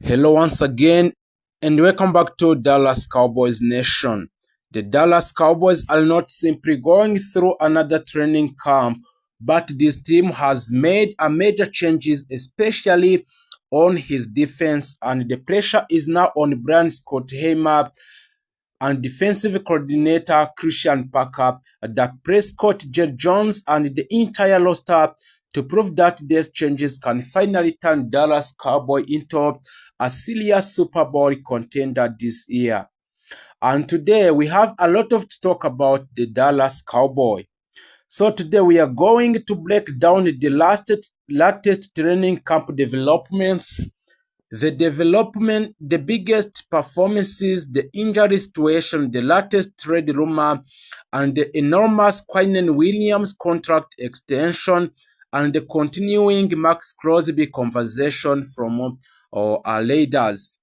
Hello once again, and welcome back to Dallas Cowboys Nation. The Dallas Cowboys are not simply going through another training camp, but this team has made a major changes, especially on his defense, and the pressure is now on Brian Scott Hamer and defensive coordinator Christian Parker, Dak Prescott, Jed Jones, and the entire roster to prove that these changes can finally turn Dallas Cowboys into a serious Super Bowl contender this year. And today we have a lot of to talk about the Dallas Cowboys. So today we are going to break down the latest training camp developments, the biggest performances, the injury situation, the latest trade rumor, and the enormous Quinnen Williams contract extension, and the continuing Max Crosby conversation from our leaders.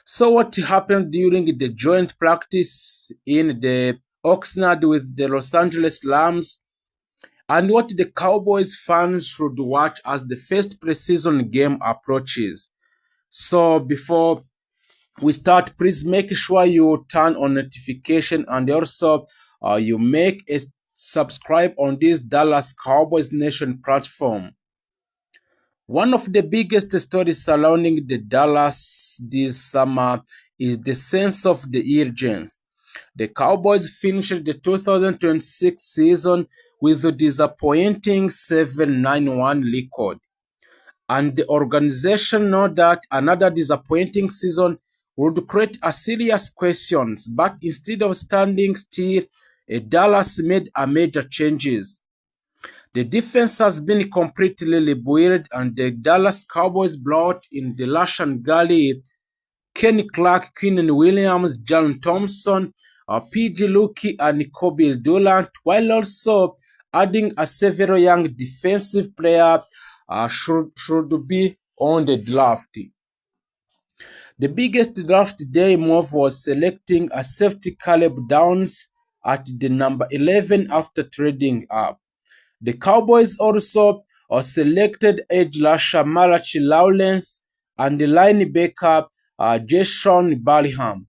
So what happened during the joint practice in the Oxnard with the Los Angeles Rams, and what the Cowboys fans should watch as the first preseason game approaches. So before we start, please make sure you turn on notification and also you make a subscribe on this Dallas Cowboys Nation platform. One of the biggest stories surrounding the Dallas this summer is the sense of the urgency. The Cowboys finished the 2026 season with a disappointing 7-9-1 record, and the organization know that another disappointing season would create a serious questions, but instead of standing still, Dallas made a major changes. The defense has been completely rebuilt, and the Dallas Cowboys brought in the Lashan Gully, Kenny Clark, Quinnen Williams, John Thompson, PG Luki, and Kobe Durant, while also adding a several young defensive players should be on the draft. The biggest draft day move was selecting a safety Caleb Downs at the number 11 after trading up. The Cowboys also selected edge rusher Malachi Lawrence and the linebacker Jason Balham.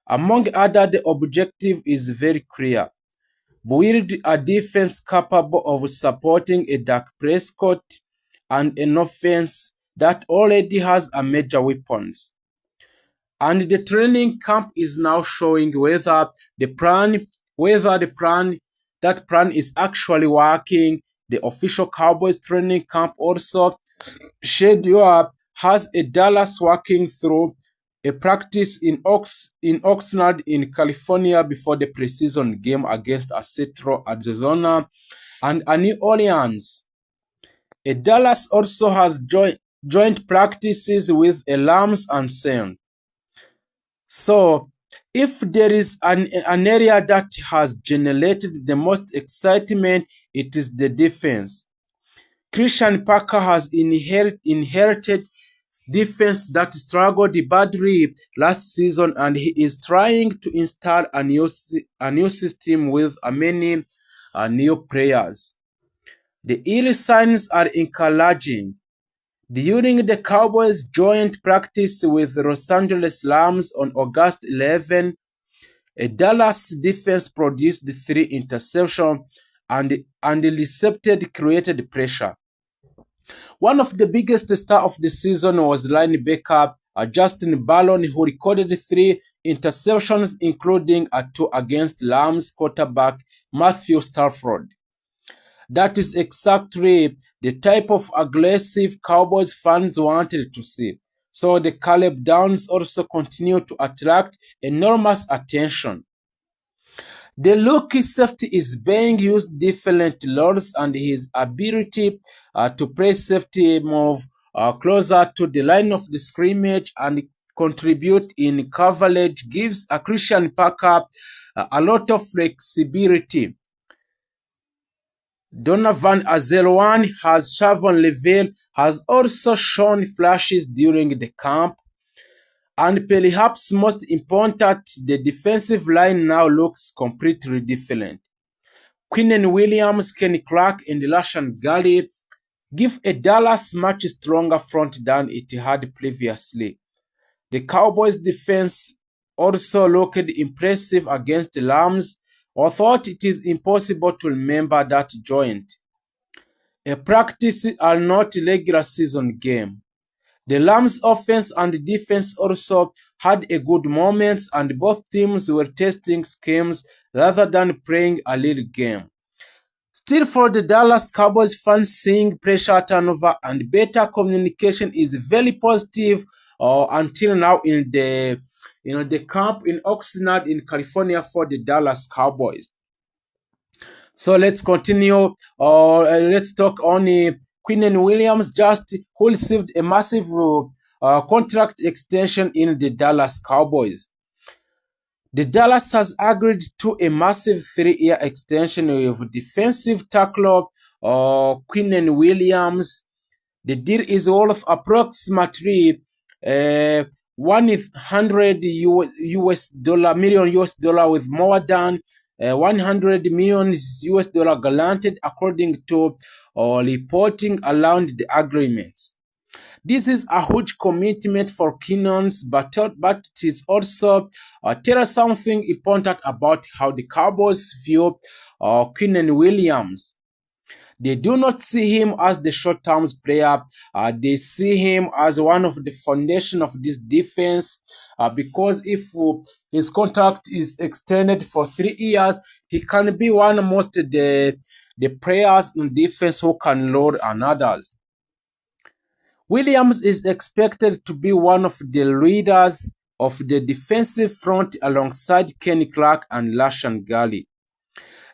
Among other, the objective is very clear: build a defense capable of supporting a Dak Prescott and an offense that already has a major weapons. And the training camp is now showing whether that plan is actually working. The official Cowboys training camp also schedule has a Dallas working through a practice in Oxnard in California before the preseason game against Central Arizona and New Orleans. Dallas also has joint practices with Rams and Saints. So, if there is an area that has generated the most excitement, it is the defense. Christian Parker has inherited defense that struggled badly last season, and he is trying to install a new system with many new players. The early signs are encouraging. During the Cowboys' joint practice with the Los Angeles Rams on August 11, a Dallas defense produced 3 interceptions and the recepted created pressure. One of the biggest stars of the season was linebacker Justin Ballon, who recorded 3 interceptions, including a 2 against Rams quarterback Matthew Stafford. That is exactly the type of aggressive Cowboys fans wanted to see. So the Caleb Downs also continue to attract enormous attention. The rookie safety is being used different roles, and his ability to play safety move closer to the line of the scrimmage and contribute in coverage gives a Christian Parker a lot of flexibility. Donovan Azelwan has Shavon Level has also shown flashes during the camp, and perhaps most important, the defensive line now looks completely different. Quinnen Williams, Kenny Clark, and Lashan Gully give a Dallas much stronger front than it had previously. The Cowboys defense also looked impressive against the Lambs, although it is impossible to remember that joint. A practice are not regular season game. The Lambs offense and defense also had a good moments, and both teams were testing schemes rather than playing a real game. Still, for the Dallas Cowboys fans, seeing pressure turnover and better communication is very positive until now in the camp in Oxnard in California for the Dallas Cowboys. So let's continue. Let's talk on Quinnen Williams, just who received a massive contract extension in the Dallas Cowboys. The Dallas has agreed to a massive 3-year extension with defensive tackle Quinnen Williams. The deal is worth approximately 100 million US dollar with more than 100 million US dollar guaranteed according to reporting around the agreements. This is a huge commitment for Keenans, but it is also tell us something important about how the Cowboys view Quinnen Williams. They do not see him as the short-term player. They see him as one of the foundation of this defense. Because if his contract is extended for 3 years, he can be one of most the players in defense who can load on others. Williams is expected to be one of the leaders of the defensive front alongside Kenny Clark and Lashan Gally.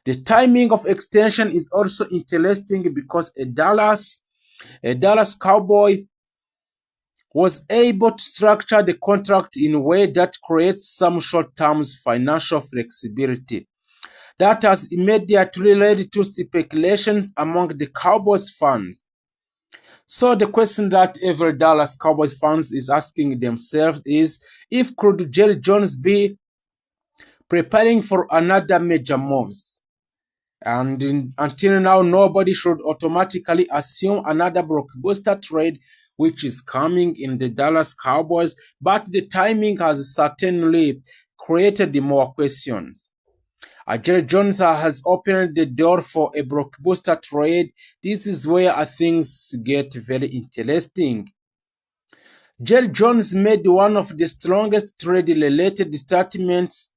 The timing of extension is also interesting because a Dallas Cowboy was able to structure the contract in a way that creates some short-term financial flexibility. That has immediately led to speculations among the Cowboys fans. So the question that every Dallas Cowboys fans is asking themselves is, if could Jerry Jones be preparing for another major moves? And until now, nobody should automatically assume another blockbuster trade which is coming in the Dallas Cowboys, but the timing has certainly created more questions. Jerry Jones has opened the door for a blockbuster trade. This is where things get very interesting. Jerry Jones made one of the strongest trade-related statements,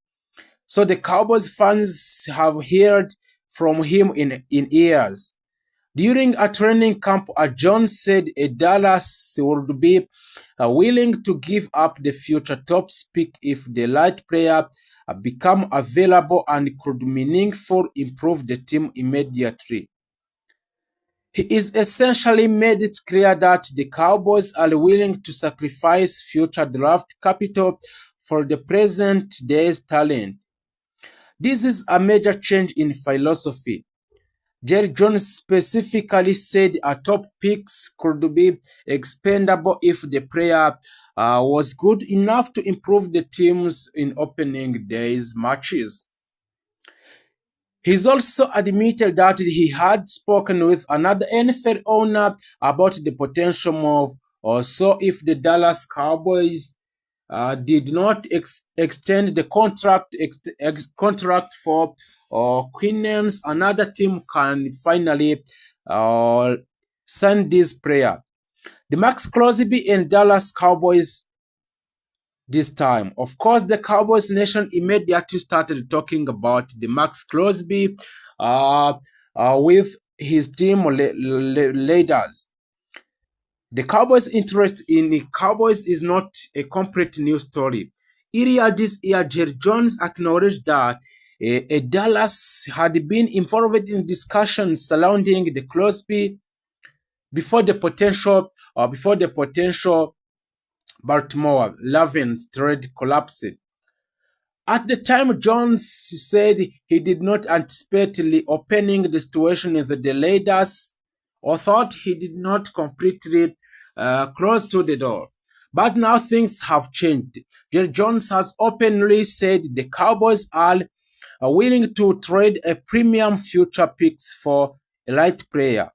so the Cowboys fans have heard from him in years. During a training camp, Jones said Dallas would be willing to give up the future top pick if the right player become available and could meaningfully improve the team immediately. He is essentially made it clear that the Cowboys are willing to sacrifice future draft capital for the present day's talent. This is a major change in philosophy. Jerry Jones specifically said top picks could be expendable if the player was good enough to improve the teams in opening day's matches. He's also admitted that he had spoken with another NFL owner about the potential move, so if the Dallas Cowboys did not extend the contract for Quinnens, another team can finally sign this player. The Max Crosby and Dallas Cowboys this time. Of course, the Cowboys Nation immediately started talking about the Max Crosby with his team leaders. The Cowboys' interest in the Cowboys is not a complete new story. Earlier this year, Jerry Jones acknowledged that Dallas had been involved in discussions surrounding the Crosby before the potential Baltimore Ravens trade collapsed. At the time, Jones said he did not anticipate reopening the situation with the Raiders, or thought he did not completely close to the door. But now things have changed. Jerry Jones has openly said the Cowboys are willing to trade a premium future picks for a right player.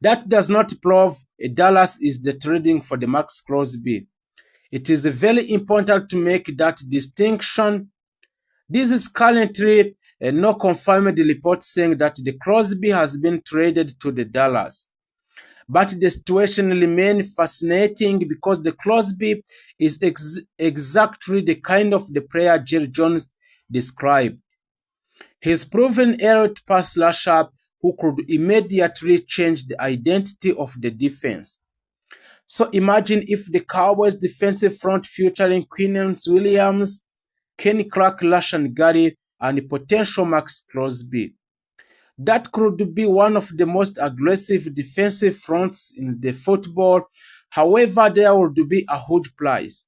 That does not prove Dallas is the trading for the Max Crosby. It is very important to make that distinction. This is currently no confirmed report saying that the Crosby has been traded to the Dallas. But the situation remains fascinating because the Crosby is exactly the kind of the player Jerry Jones described. He's proven elite pass rusher who could immediately change the identity of the defense. So imagine if the Cowboys defensive front featuring Quinnen Williams, Kenny Clark, Rashan Gary, and potential Max Crosby. That could be one of the most aggressive defensive fronts in the football. However, there would be a huge price.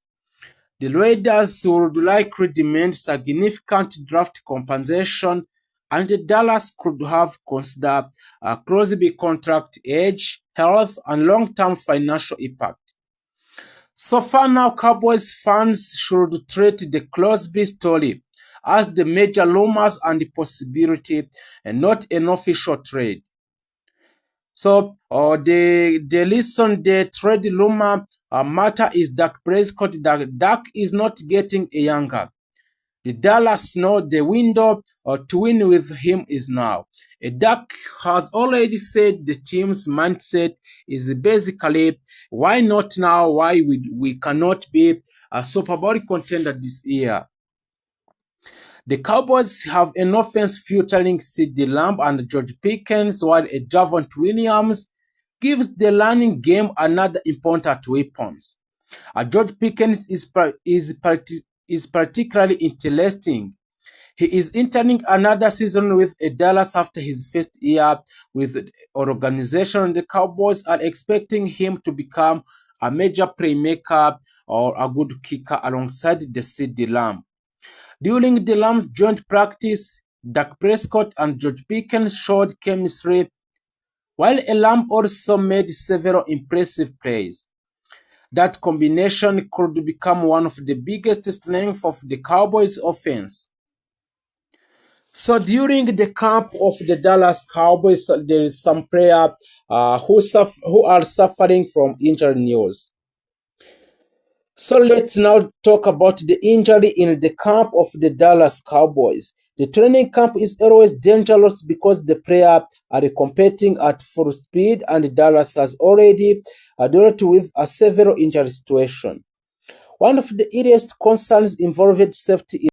The Raiders would likely demand significant draft compensation, and the Dallas could have considered a Crosby contract age, health, and long-term financial impact. So far now, Cowboys fans should treat the Crosby story as the major rumors and the possibility and not an official trade. So the reason the trade rumor matter is Dak Prescott. Dak is not getting younger. The Dallas know the window to win with him is now. Dak has already said the team's mindset is basically, why not now? Why we cannot be a Super Bowl contender this year? The Cowboys have an offense featuring CeeDee Lamb and George Pickens, while Javonte Williams gives the running game another important weapon. George Pickens is particularly interesting. He is entering another season with Dallas after his first year with the organization. The Cowboys are expecting him to become a major playmaker or a good kicker alongside the CeeDee Lamb. During the Lamb's joint practice, Dak Prescott and George Pickens showed chemistry, while Lamb also made several impressive plays. That combination could become one of the biggest strengths of the Cowboys' offense. So during the camp of the Dallas Cowboys, there is some player who are suffering from injury news. So let's now talk about the injury in the camp of the Dallas Cowboys. The training camp is always dangerous because the players are competing at full speed, and Dallas has already dealt with a severe injury situation. One of the earliest concerns involved safety